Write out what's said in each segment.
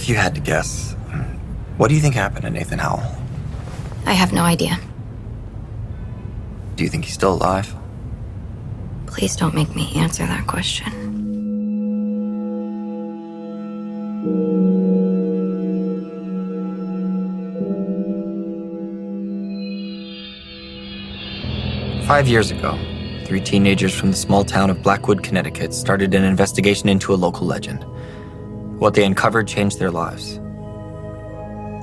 If you had to guess, what do you think happened to Nathan Howell? I have no idea. Do you think he's still alive? Please don't make me answer that question. Five years ago, 3 teenagers from the small town of Blackwood, Connecticut started an investigation into a local legend. What they uncovered changed their lives.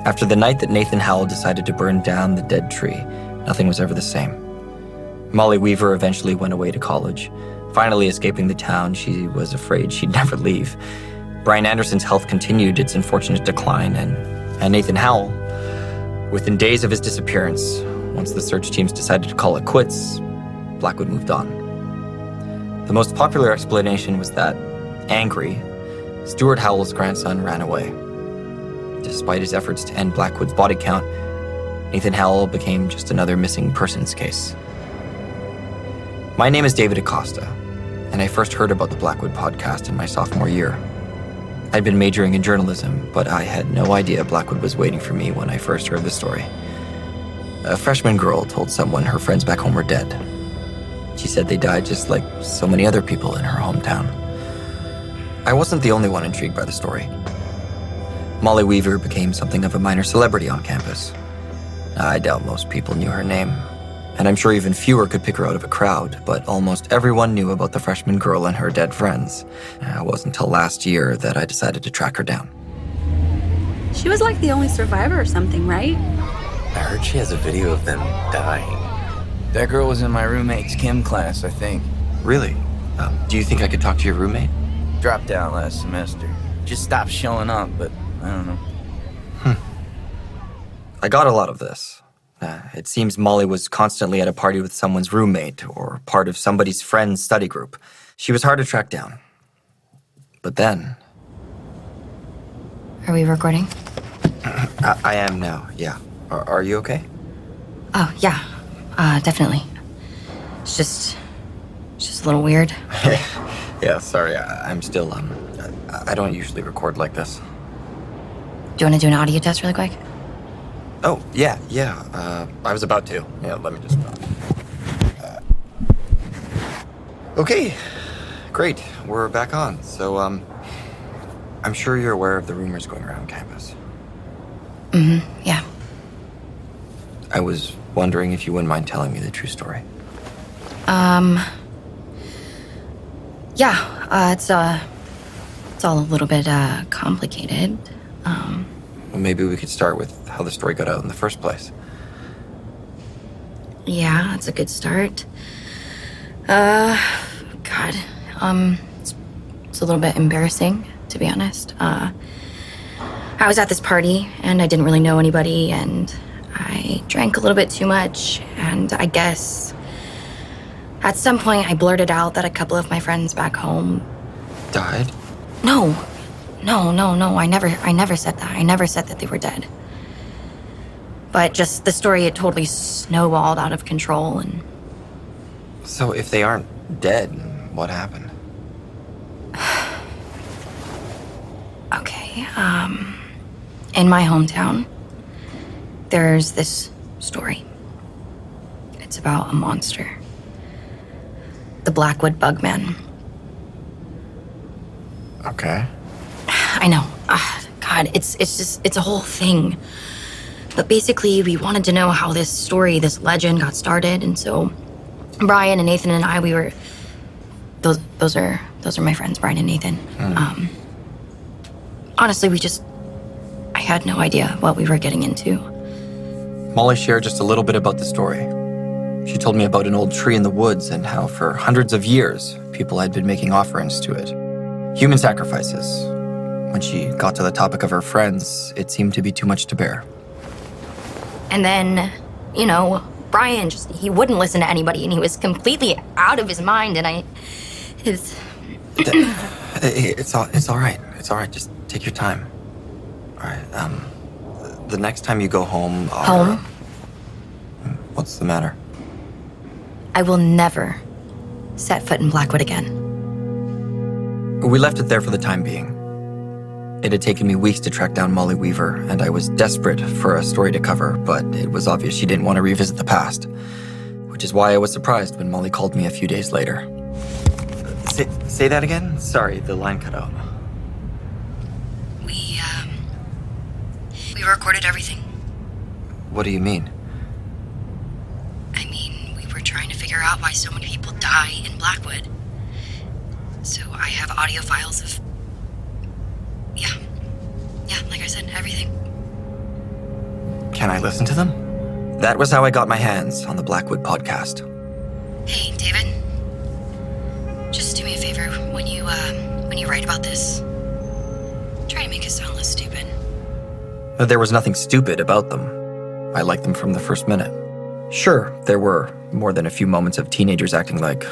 After the night that Nathan Howell decided to burn down the dead tree, nothing was ever the same. Molly Weaver eventually went away to college. Finally escaping the town, she was afraid she'd never leave. Brian Anderson's health continued its unfortunate decline, and Nathan Howell, within days of his disappearance, once the search teams decided to call it quits, Blackwood moved on. The most popular explanation was that, angry, Stuart Howell's grandson ran away. Despite his efforts to end Blackwood's body count, Nathan Howell became just another missing persons case. My name is David Acosta, and I first heard about the Blackwood podcast in my sophomore year. I'd been majoring in journalism, but I had no idea Blackwood was waiting for me when I first heard the story. A freshman girl told someone her friends back home were dead. She said they died just like so many other people in her hometown. I wasn't the only one intrigued by the story. Molly Weaver became something of a minor celebrity on campus. I doubt most people knew her name, and I'm sure even fewer could pick her out of a crowd, but almost everyone knew about the freshman girl and her dead friends. It wasn't until last year that I decided to track her down. She was like the only survivor or something, right? I heard she has a video of them dying. That girl was in my roommate's chem class, I think. Really? Do you think I could talk to your roommate? Dropped out last semester. Just stopped showing up, but I don't know. I got a lot of this. It seems Molly was constantly at a party with someone's roommate or part of somebody's friend's study group. She was hard to track down. But then... Are we recording? I am now, yeah. Are you okay? Oh, yeah. Definitely. It's just a little weird. Yeah, sorry. I'm still, I don't usually record like this. Do you want to do an audio test really quick? Oh, yeah. I was about to. Yeah, let me just... Okay, great. We're back on. So, I'm sure you're aware of the rumors going around campus. Yeah. I was wondering if you wouldn't mind telling me the true story. Yeah, it's all a little bit, complicated. Well, maybe we could start with how the story got out in the first place. Yeah, that's a good start. God, it's a little bit embarrassing, to be honest. I was at this party, and I didn't really know anybody, and I drank a little bit too much, and I guess at some point I blurted out that a couple of my friends back home... Died? No, I never said that. I never said that they were dead. But just the story, it totally snowballed out of control, and... So if they aren't dead, what happened? Okay, in my hometown, there's this story. It's about a monster. The Blackwood Bugman. Okay. I know. God, it's a whole thing. But basically, we wanted to know how this story, this legend got started, and so Brian and Nathan and I, we were... Those are my friends, Brian and Nathan. Honestly, I had no idea what we were getting into. Molly shared just a little bit about the story. She told me about an old tree in the woods and how for hundreds of years, people had been making offerings to it. Human sacrifices. When she got to the topic of her friends, it seemed to be too much to bear. And then, Brian he wouldn't listen to anybody, and he was completely out of his mind, and It's all right. It's all right. Just take your time. All right, the next time you go home... Home? What's the matter? I will never set foot in Blackwood again. We left it there for the time being. It had taken me weeks to track down Molly Weaver, and I was desperate for a story to cover, but it was obvious she didn't want to revisit the past. Which is why I was surprised when Molly called me a few days later. Say that again? Sorry, the line cut out. We recorded everything. What do you mean? I mean, we were trying to figure out why so many people die in Blackwood. So I have audio files of... Yeah, like I said, everything. Can I listen to them? That was how I got my hands on the Blackwood podcast. Hey, David. Just do me a favor when you write about this. Try to make it sound less stupid. There was nothing stupid about them. I liked them from the first minute. Sure, there were more than a few moments of teenagers acting like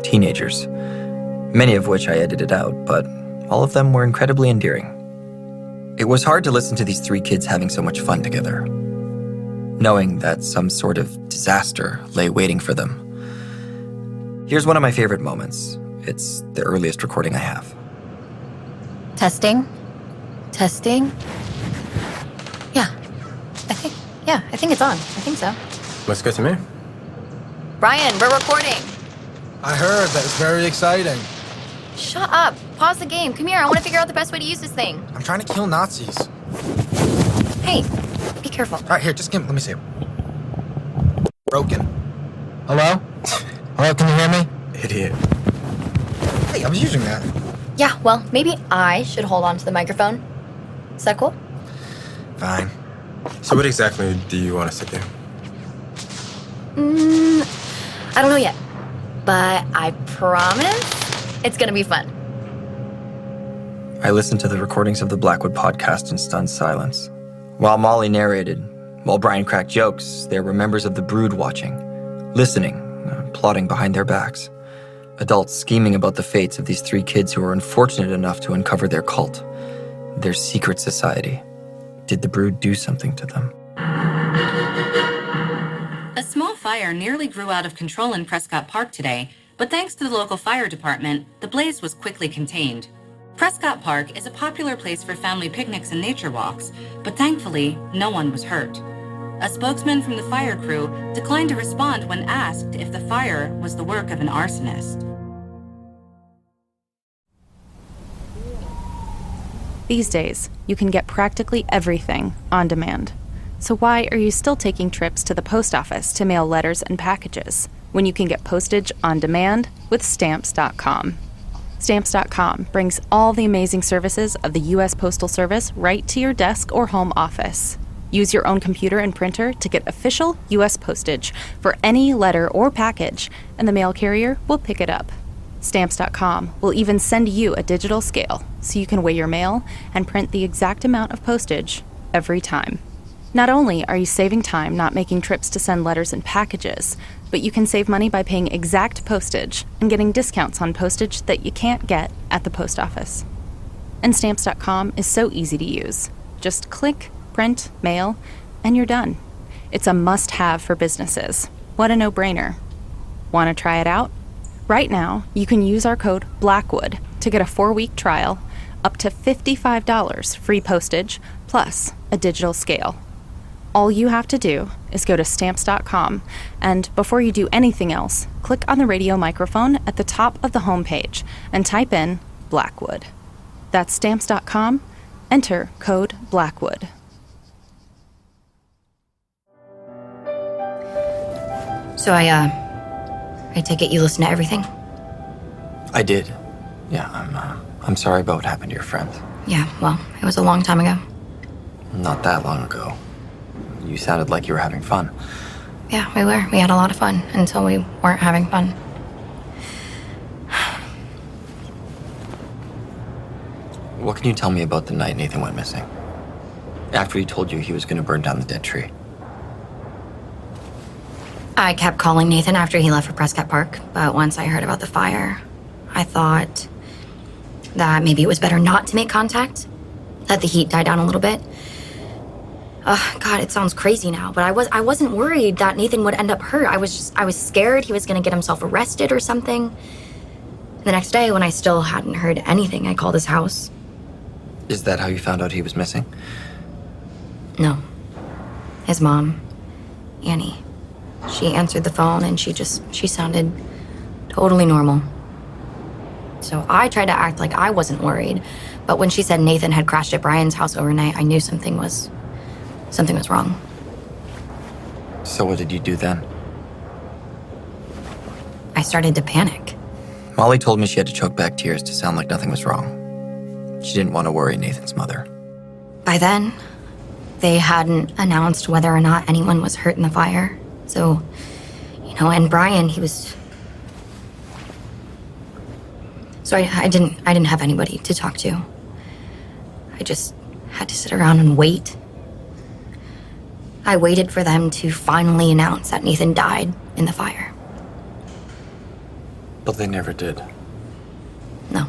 teenagers, many of which I edited out, but all of them were incredibly endearing. It was hard to listen to these three kids having so much fun together, knowing that some sort of disaster lay waiting for them. Here's one of my favorite moments. It's the earliest recording I have. Testing? I think it's on. I think so. Looks good to me. Brian, we're recording. I heard that it's very exciting. Shut up. Pause the game. Come here. I want to figure out the best way to use this thing. I'm trying to kill Nazis. Hey, be careful. All right, here, just let me see it. Broken. Hello? Hello, can you hear me? Idiot. Hey, I was using that. Yeah, well, maybe I should hold on to the microphone. Is that cool? Fine. So what exactly do you want us to do? I don't know yet. But I promise it's gonna be fun. I listened to the recordings of the Blackwood podcast in stunned silence. While Molly narrated, while Brian cracked jokes, there were members of the brood watching, listening, plotting behind their backs. Adults scheming about the fates of these three kids who were unfortunate enough to uncover their cult, their secret society. Did the brood do something to them? A small fire nearly grew out of control in Prescott Park today, but thanks to the local fire department, the blaze was quickly contained. Prescott Park is a popular place for family picnics and nature walks, but thankfully, no one was hurt. A spokesman from the fire crew declined to respond when asked if the fire was the work of an arsonist. These days, you can get practically everything on demand. So why are you still taking trips to the post office to mail letters and packages when you can get postage on demand with Stamps.com? Stamps.com brings all the amazing services of the U.S. Postal Service right to your desk or home office. Use your own computer and printer to get official U.S. postage for any letter or package, and the mail carrier will pick it up. Stamps.com will even send you a digital scale so you can weigh your mail and print the exact amount of postage every time. Not only are you saving time not making trips to send letters and packages, but you can save money by paying exact postage and getting discounts on postage that you can't get at the post office. And Stamps.com is so easy to use. Just click, print, mail, and you're done. It's a must-have for businesses. What a no-brainer. Want to try it out? Right now, you can use our code BLACKWOOD to get a 4-week trial, up to $55 free postage, plus a digital scale. All you have to do is go to Stamps.com, and before you do anything else, click on the radio microphone at the top of the homepage and type in Blackwood. That's Stamps.com. Enter code BLACKWOOD. So I take it you listen to everything? I did. Yeah, I'm sorry about what happened to your friend. Yeah, well, it was a long time ago. Not that long ago. You sounded like you were having fun. Yeah, we were. We had a lot of fun until we weren't having fun. What can you tell me about the night Nathan went missing? After he told you he was going to burn down the dead tree. I kept calling Nathan after he left for Prescott Park, but once I heard about the fire, I thought that maybe it was better not to make contact, let the heat die down a little bit. God, it sounds crazy now, but I wasn't worried that Nathan would end up hurt. I was scared he was gonna get himself arrested or something. The next day, when I still hadn't heard anything, I called his house. Is that how you found out he was missing? No. His mom, Annie. She answered the phone and she sounded totally normal. So I tried to act like I wasn't worried, but when she said Nathan had crashed at Brian's house overnight, I knew something was wrong. So what did you do then? I started to panic. Molly told me she had to choke back tears to sound like nothing was wrong. She didn't want to worry Nathan's mother. By then, they hadn't announced whether or not anyone was hurt in the fire. So, and Brian, he was... So I didn't have anybody to talk to. I just had to sit around and wait. I waited for them to finally announce that Nathan died in the fire. But they never did. No.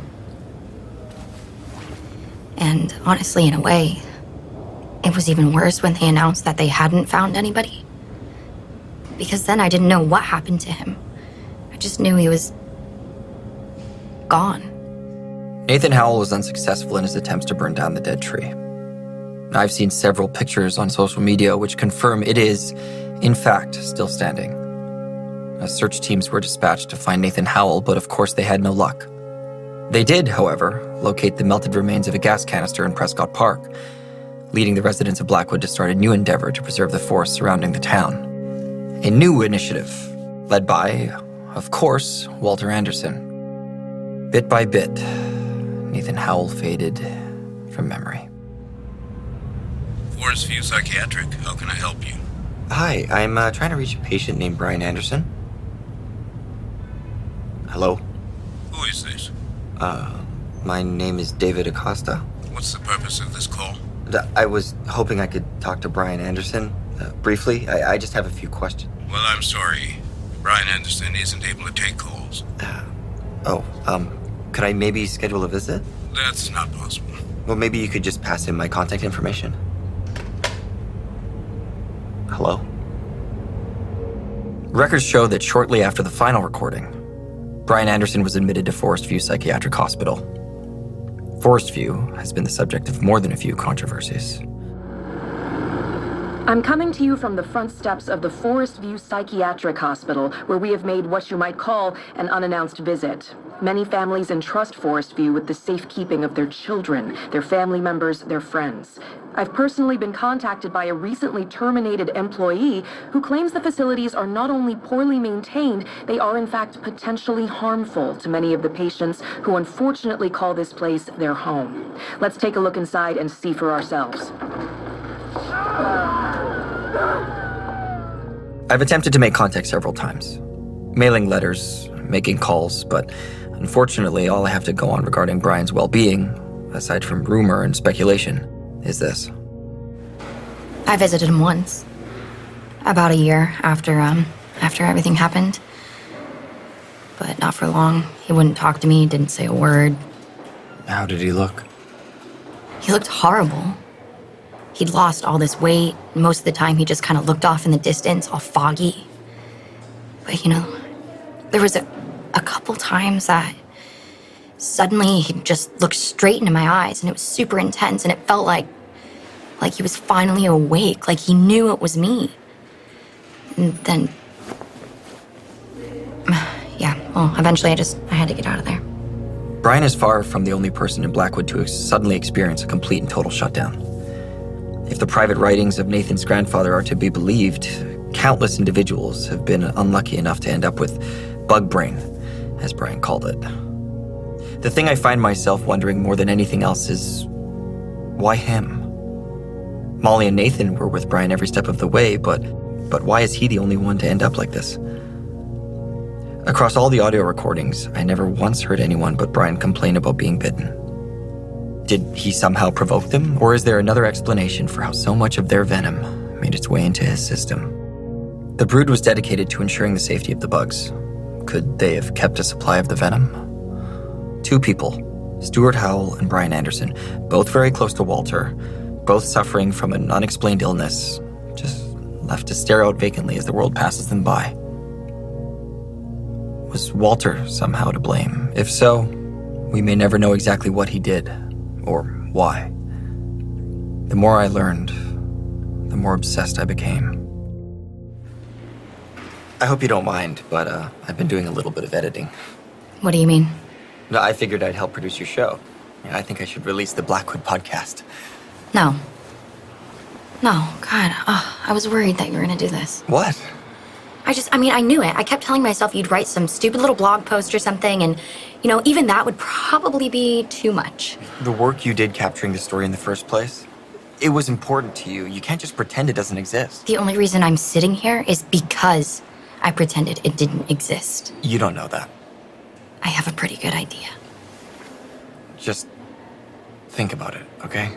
And honestly, in a way, it was even worse when they announced that they hadn't found anybody. Because then I didn't know what happened to him. I just knew he was gone. Nathan Howell was unsuccessful in his attempts to burn down the dead tree. I've seen several pictures on social media which confirm it is, in fact, still standing. Search teams were dispatched to find Nathan Howell, but of course they had no luck. They did, however, locate the melted remains of a gas canister in Prescott Park, leading the residents of Blackwood to start a new endeavor to preserve the forest surrounding the town. A new initiative, led by, of course, Walter Anderson. Bit by bit, Nathan Howell faded from memory. Forest View Psychiatric, how can I help you? Hi, I'm trying to reach a patient named Brian Anderson. Hello? Who is this? My name is David Acosta. What's the purpose of this call? I was hoping I could talk to Brian Anderson, briefly. I just have a few questions. Well, I'm sorry. Brian Anderson isn't able to take calls. Could I maybe schedule a visit? That's not possible. Well, maybe you could just pass him my contact information. Hello? Records show that shortly after the final recording, Brian Anderson was admitted to Forest View Psychiatric Hospital. Forest View has been the subject of more than a few controversies. I'm coming to you from the front steps of the Forest View Psychiatric Hospital, where we have made what you might call an unannounced visit. Many families entrust Forest View with the safekeeping of their children, their family members, their friends. I've personally been contacted by a recently terminated employee who claims the facilities are not only poorly maintained, they are in fact potentially harmful to many of the patients who unfortunately call this place their home. Let's take a look inside and see for ourselves. I've attempted to make contact several times, mailing letters, making calls, but unfortunately all I have to go on regarding Brian's well-being, aside from rumor and speculation, is this. I visited him once, about a year after everything happened. But not for long. He wouldn't talk to me, didn't say a word. How did he look? He looked horrible. He'd lost all this weight. Most of the time he just kind of looked off in the distance, all foggy. But there was a couple times that suddenly he'd just look straight into my eyes, and it was super intense, and it felt like he was finally awake, like he knew it was me. And then, eventually I had to get out of there. Brian is far from the only person in Blackwood to suddenly experience a complete and total shutdown. If the private writings of Nathan's grandfather are to be believed, countless individuals have been unlucky enough to end up with bug brain, as Brian called it. The thing I find myself wondering more than anything else is, why him? Molly and Nathan were with Brian every step of the way, but why is he the only one to end up like this? Across all the audio recordings, I never once heard anyone but Brian complain about being bitten. Did he somehow provoke them, or is there another explanation for how so much of their venom made its way into his system? The brood was dedicated to ensuring the safety of the bugs. Could they have kept a supply of the venom? Two people, Stuart Howell and Brian Anderson, both very close to Walter, both suffering from an unexplained illness, just left to stare out vacantly as the world passes them by. Was Walter somehow to blame? If so, we may never know exactly what he did, or why. The more I learned, the more obsessed I became. I hope you don't mind, but I've been doing a little bit of editing. What do you mean? No, I figured I'd help produce your show. Yeah, I think I should release the Blackwood podcast. No. No, God, I was worried that you were gonna do this. What? I knew it. I kept telling myself you'd write some stupid little blog post or something, and, even that would probably be too much. The work you did capturing the story in the first place, it was important to you. You can't just pretend it doesn't exist. The only reason I'm sitting here is because I pretended it didn't exist. You don't know that. I have a pretty good idea. Just think about it, okay?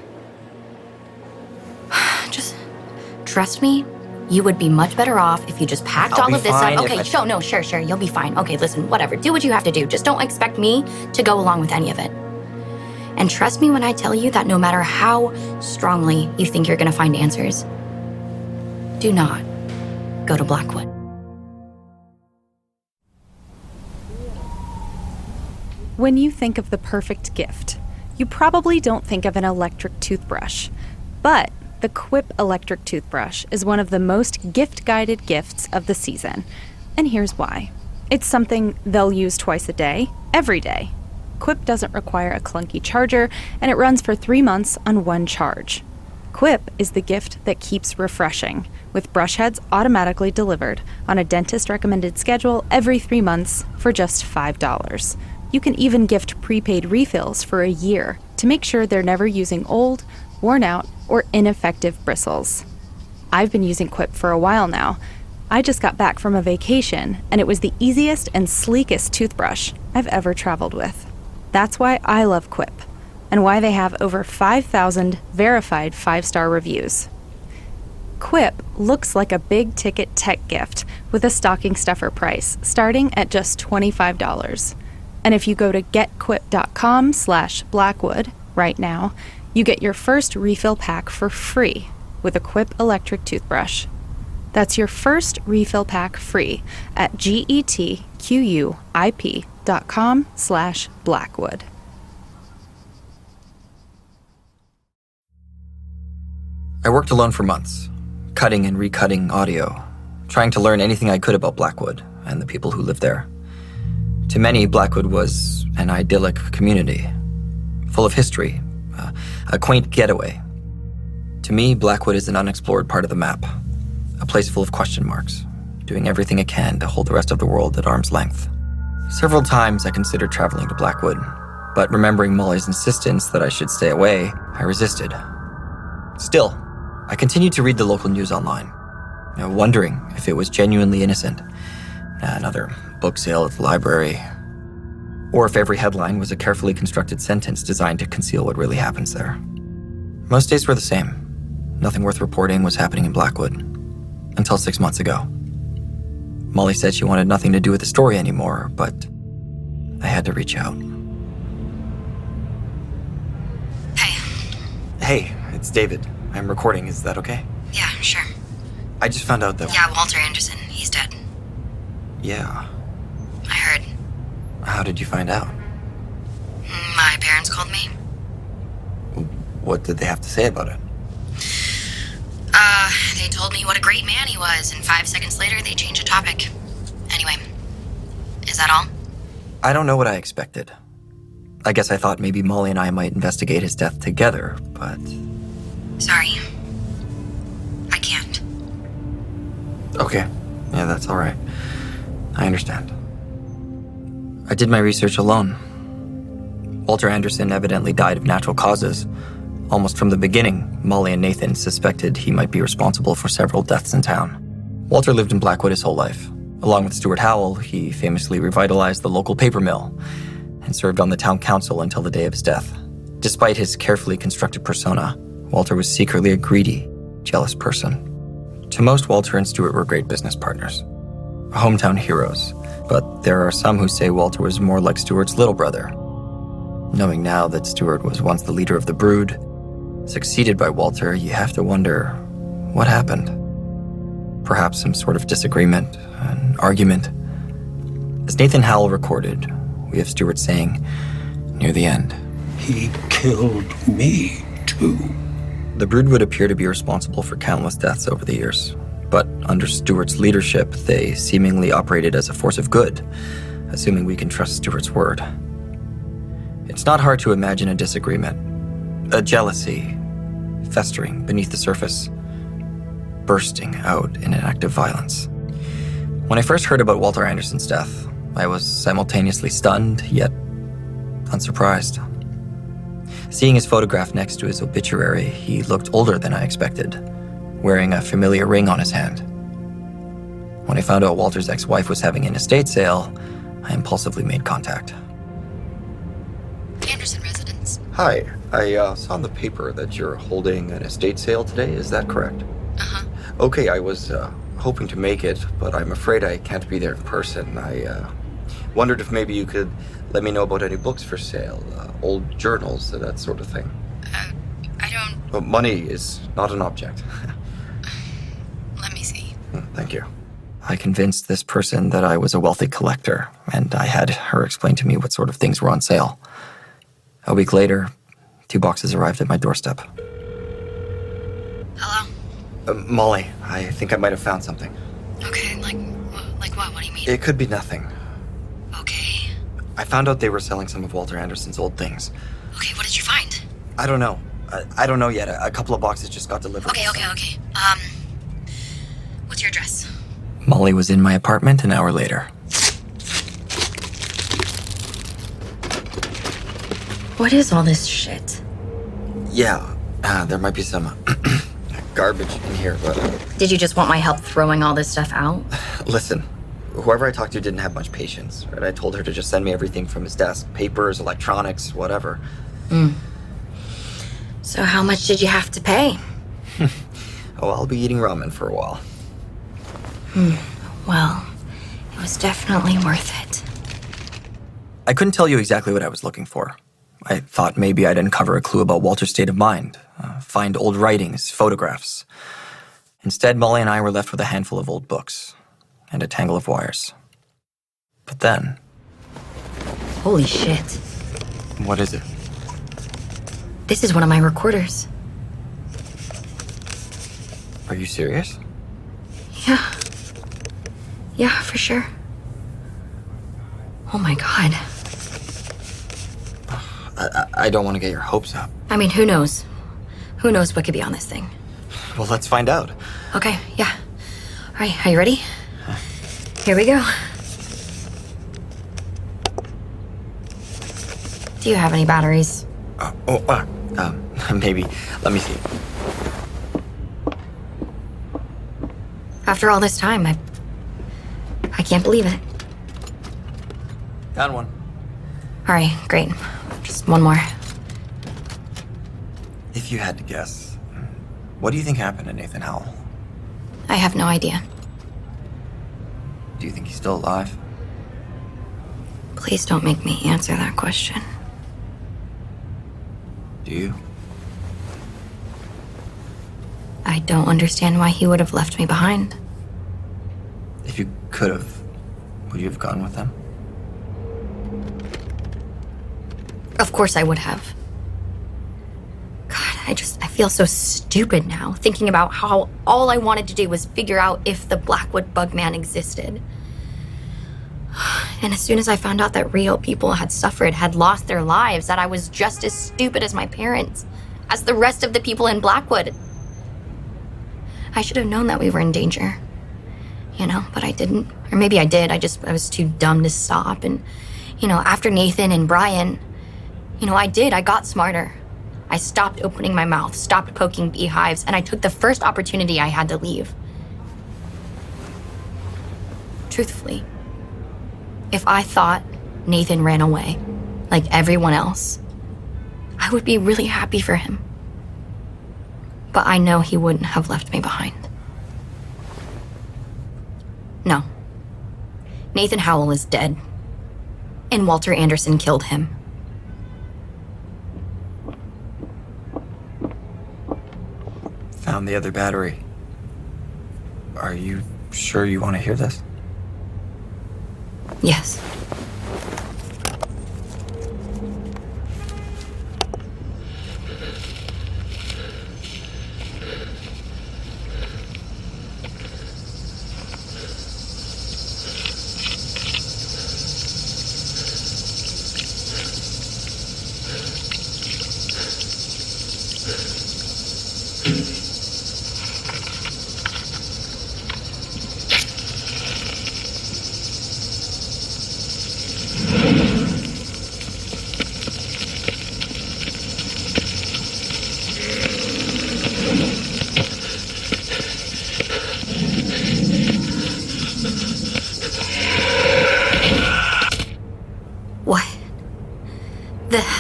Just trust me, you would be much better off if you just packed I'll all be of this fine up. if Okay, sure, you'll be fine. Okay, listen, whatever. Do what you have to do. Just don't expect me to go along with any of it. And trust me when I tell you that no matter how strongly you think you're gonna find answers, do not go to Blackwood. When you think of the perfect gift, you probably don't think of an electric toothbrush. But the Quip electric toothbrush is one of the most gift-guided gifts of the season. And here's why. It's something they'll use twice a day, every day. Quip doesn't require a clunky charger, and it runs for 3 months on one charge. Quip is the gift that keeps refreshing, with brush heads automatically delivered on a dentist-recommended schedule every 3 months for just $5. You can even gift prepaid refills for a year to make sure they're never using old, worn out, or ineffective bristles. I've been using Quip for a while now. I just got back from a vacation, and it was the easiest and sleekest toothbrush I've ever traveled with. That's why I love Quip, and why they have over 5,000 verified 5-star reviews. Quip looks like a big-ticket tech gift with a stocking stuffer price starting at just $25. And if you go to getquip.com/Blackwood right now, you get your first refill pack for free with a Quip electric toothbrush. That's your first refill pack free at getquip.com/Blackwood. I worked alone for months, cutting and recutting audio, trying to learn anything I could about Blackwood and the people who lived there. To many, Blackwood was an idyllic community, full of history, a quaint getaway. To me, Blackwood is an unexplored part of the map, a place full of question marks, doing everything it can to hold the rest of the world at arm's length. Several times I considered traveling to Blackwood, but remembering Molly's insistence that I should stay away, I resisted. Still, I continued to read the local news online, wondering if it was genuinely innocent. Another book sale at the library, or if every headline was a carefully constructed sentence designed to conceal what really happens there. Most days were the same. Nothing worth reporting was happening in Blackwood, until 6 months ago. Molly said she wanted nothing to do with the story anymore, but I had to reach out. Hey, it's David. I'm recording, is that okay? Yeah, sure. I just found out that... Yeah, Walter Anderson, he's dead. Yeah. I heard. How did you find out? My parents called me. What did they have to say about it? They told me what a great man he was, and 5 seconds later, they changed the topic. Anyway, is that all? I don't know what I expected. I guess I thought maybe Molly and I might investigate his death together, but... Sorry. I can't. Okay. Yeah, that's all right. I understand. I did my research alone. Walter Anderson evidently died of natural causes. Almost from the beginning, Molly and Nathan suspected he might be responsible for several deaths in town. Walter lived in Blackwood his whole life. Along with Stuart Howell, he famously revitalized the local paper mill and served on the town council until the day of his death. Despite his carefully constructed persona, Walter was secretly a greedy, jealous person. To most, Walter and Stuart were great business partners, hometown heroes, but there are some who say Walter was more like Stuart's little brother. Knowing now that Stuart was once the leader of the Brood, succeeded by Walter, you have to wonder what happened. Perhaps some sort of disagreement, an argument. As Nathan Howell recorded, we have Stuart saying, near the end, He killed me, too. The Brood would appear to be responsible for countless deaths over the years, but under Stewart's leadership, they seemingly operated as a force of good, assuming we can trust Stewart's word. It's not hard to imagine a disagreement, a jealousy, festering beneath the surface, bursting out in an act of violence. When I first heard about Walter Anderson's death, I was simultaneously stunned, yet unsurprised. Seeing his photograph next to his obituary, he looked older than I expected, wearing a familiar ring on his hand. When I found out Walter's ex-wife was having an estate sale, I impulsively made contact. Anderson residence. Hi, I saw in the paper that you're holding an estate sale today, is that correct? Uh-huh. Okay, I was hoping to make it, but I'm afraid I can't be there in person. I wondered if maybe you could let me know about any books for sale, old journals, that sort of thing. I don't... But money is not an object. Let me see. Thank you. I convinced this person that I was a wealthy collector, and I had her explain to me what sort of things were on sale. A week later, 2 boxes arrived at my doorstep. Hello? Molly, I think I might have found something. Okay, like what? What do you mean? It could be nothing. Okay. I found out they were selling some of Walter Anderson's old things. Okay, what did you find? I don't know. I don't know yet. A couple of boxes just got delivered. Okay. What's your address? Molly was in my apartment an hour later. What is all this shit? Yeah, there might be some garbage in here, but Did you just want my help throwing all this stuff out? listen. Whoever I talked to didn't have much patience, right? I told her to just send me everything from his desk. Papers, electronics, whatever. So how much did you have to pay? Oh, I'll be eating ramen for a while. Well, it was definitely worth it. I couldn't tell you exactly what I was looking for. I thought maybe I'd uncover a clue about Walter's state of mind, find old writings, photographs. Instead, Molly and I were left with a handful of old books and a tangle of wires. But then... Holy shit. What is it? This is one of my recorders. Are you serious? Yeah. Yeah, for sure. Oh my god. I don't want to get your hopes up. I mean, who knows? Who knows what could be on this thing? Well, let's find out. Okay, yeah. All right, are you ready? Here we go. Do you have any batteries? Maybe. Let me see. After all this time, I can't believe it. Found one. All right, great. Just one more. If you had to guess, what do you think happened to Nathan Howell? I have no idea. Do you think he's still alive? Please don't make me answer that question. Do you? I don't understand why he would have left me behind. If you could have, would you have gone with them? Of course I would have. God, I feel so stupid now, thinking about how all I wanted to do was figure out if the Blackwood Bugman existed. And as soon as I found out that real people had suffered, had lost their lives, that I was just as stupid as my parents, as the rest of the people in Blackwood. I should have known that we were in danger. You know, but I didn't. Or maybe I did. I was too dumb to stop. And, you know, after Nathan and Brian, you know, I got smarter. I stopped opening my mouth, stopped poking beehives, and I took the first opportunity I had to leave. Truthfully, if I thought Nathan ran away, like everyone else, I would be really happy for him. But I know he wouldn't have left me behind. No. Nathan Howell is dead. And Walter Anderson killed him. Found the other battery. Are you sure you want to hear this? Yes.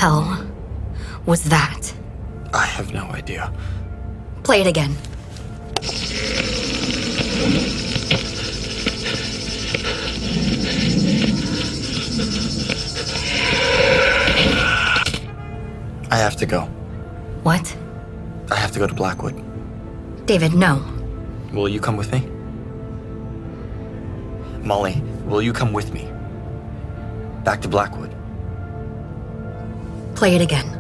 hell was that? I have no idea. Play it again. I have to go. What? I have to go to Blackwood. David, no. Will you come with me? Molly, will you come with me? Back to Blackwood. Play it again.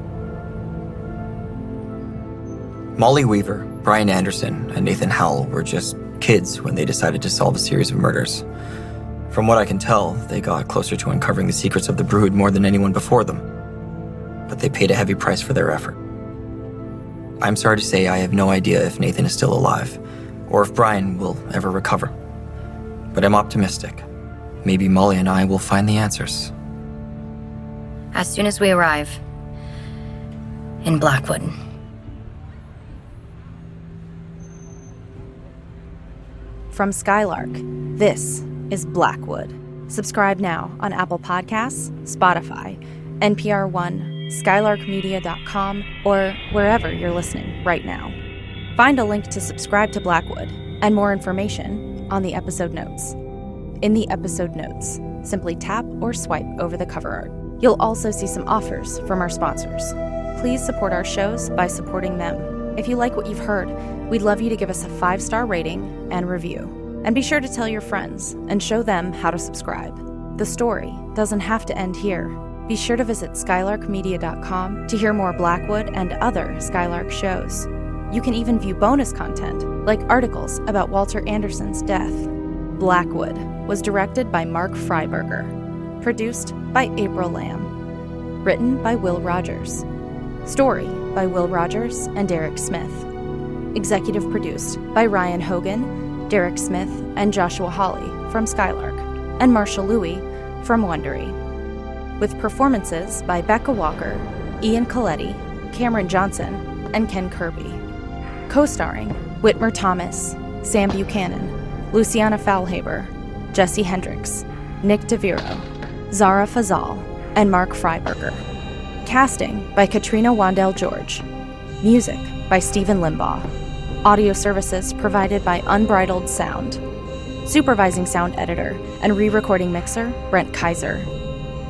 Molly Weaver, Brian Anderson, and Nathan Howell were just kids when they decided to solve a series of murders. From what I can tell, they got closer to uncovering the secrets of the Brood more than anyone before them. But they paid a heavy price for their effort. I'm sorry to say I have no idea if Nathan is still alive, or if Brian will ever recover. But I'm optimistic. Maybe Molly and I will find the answers. As soon as we arrive in Blackwood. From Skylark, this is Blackwood. Subscribe now on Apple Podcasts, Spotify, NPR One, SkylarkMedia.com, or wherever you're listening right now. Find a link to subscribe to Blackwood and more information on the episode notes. In the episode notes, simply tap or swipe over the cover art. You'll also see some offers from our sponsors. Please support our shows by supporting them. If you like what you've heard, we'd love you to give us a 5-star rating and review. And be sure to tell your friends and show them how to subscribe. The story doesn't have to end here. Be sure to visit SkylarkMedia.com to hear more Blackwood and other Skylark shows. You can even view bonus content, like articles about Walter Anderson's death. Blackwood was directed by Mark Freiberger. Produced by April Lamb. Written by Will Rogers. Story by Will Rogers and Derek Smith. Executive produced by Ryan Hogan, Derek Smith, and Joshua Hawley from Skylark, and Marshall Louis from Wondery. With performances by Becca Walker, Ian Coletti, Cameron Johnson, and Ken Kirby. Co-starring Whitmer Thomas, Sam Buchanan, Luciana Faulhaber, Jesse Hendricks, Nick DeViro, Zara Fazal, and Mark Freiberger. Casting by Katrina Wandell-George. Music by Stephen Limbaugh. Audio services provided by Unbridled Sound. Supervising sound editor and re-recording mixer, Brent Kaiser.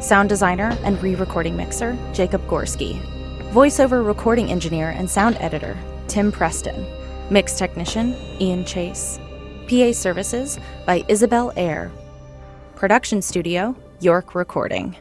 Sound designer and re-recording mixer, Jacob Gorski. Voiceover recording engineer and sound editor, Tim Preston. Mix technician, Ian Chase. PA services by Isabel Eyre. Production studio, York Recording.